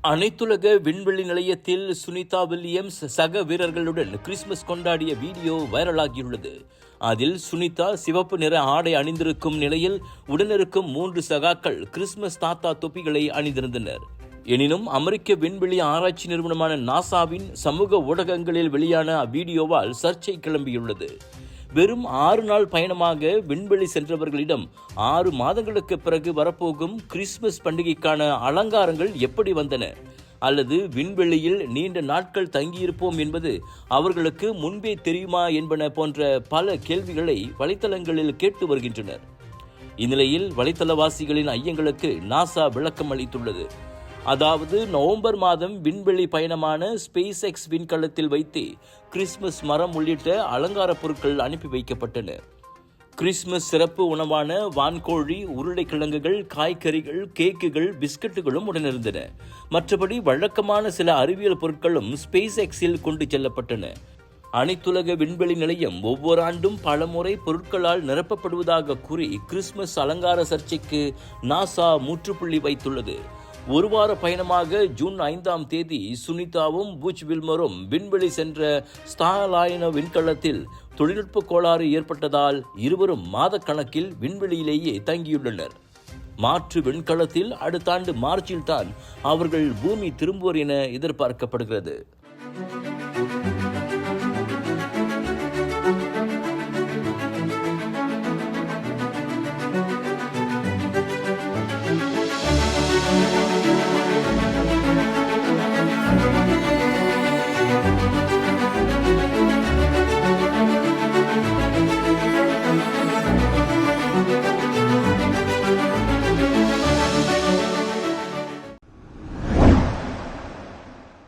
அனைத்துலக விண்வெளி நிலையத்தில் சுனிதா வில்லியம்ஸ் சக வீரர்களுடன் கிறிஸ்துமஸ் கொண்டாடிய வீடியோ வைரலாகியுள்ளது. அதில் சுனிதா சிவப்பு நிற ஆடை அணிந்திருக்கும் நிலையில் உடனிருக்கும் 3 சகாக்கள் கிறிஸ்துமஸ் தாத்தா தொப்பிகளை அணிந்திருந்தனர். எனினும் அமெரிக்க விண்வெளி ஆராய்ச்சி நிறுவனமான நாசாவின் சமூக ஊடகங்களில் வெளியான அவ்வீடியோவால் சர்ச்சை கிளம்பியுள்ளது. வெறும் 6 நாள் பயணமாக விண்வெளி சென்றவர்களிடம் 6 மாதங்களுக்கு பிறகு வரப்போகும் கிறிஸ்துமஸ் பண்டிகைக்கான அலங்காரங்கள் எப்படி வந்தன, அல்லது விண்வெளியில் நீண்ட நாட்கள் தங்கியிருப்போம் என்பது அவர்களுக்கு முன்பே தெரியுமா என்பன போன்ற பல கேள்விகளை வலைத்தளங்களில் கேட்டு வருகின்றனர். இந்நிலையில் வலைத்தளவாசிகளின் ஐயங்களுக்கு நாசா விளக்கம் அளித்துள்ளது. அதாவது நவம்பர் மாதம் விண்வெளி பயணமான ஸ்பேஸ் எக்ஸ் விண்கலத்தில் வைத்து கிறிஸ்துமஸ் மரம் உள்ளிட்ட அலங்கார பொருட்கள் அனுப்பி வைக்கப்பட்டன. கிறிஸ்துமஸ் சிறப்பு உணவான வான்கோழி, உருளைக்கிழங்குகள், காய்கறிகள், கேக்குகள், பிஸ்கட்டுகளும் உடனிருந்தன. மற்றபடி வழக்கமான சில அறிவியல் பொருட்களும் ஸ்பேஸ் எக்ஸில் கொண்டு செல்லப்பட்டன. அனைத்துலக விண்வெளி நிலையம் ஒவ்வொரு ஆண்டும் பலமுறை பொருட்களால் நிரப்பப்படுவதாக கூறி கிறிஸ்துமஸ் அலங்கார சர்ச்சைக்கு நாசா முற்றுப்புள்ளி வைத்துள்ளது. ஒரு வார பயணமாக ஜூன் 5ஆம் தேதி சுனிதாவும் பூச் வில்மரும் விண்வெளி சென்ற ஸ்டார்லைனர் விண்கலத்தில் தொழில்நுட்ப கோளாறு ஏற்பட்டதால் இருவரும் மாதக்கணக்கில் விண்வெளியிலேயே தங்கியுள்ளனர். மாற்று விண்கலத்தில் அடுத்த ஆண்டு மார்ச்சில் தான் அவர்கள் பூமி திரும்புவர் என எதிர்பார்க்கப்படுகிறது.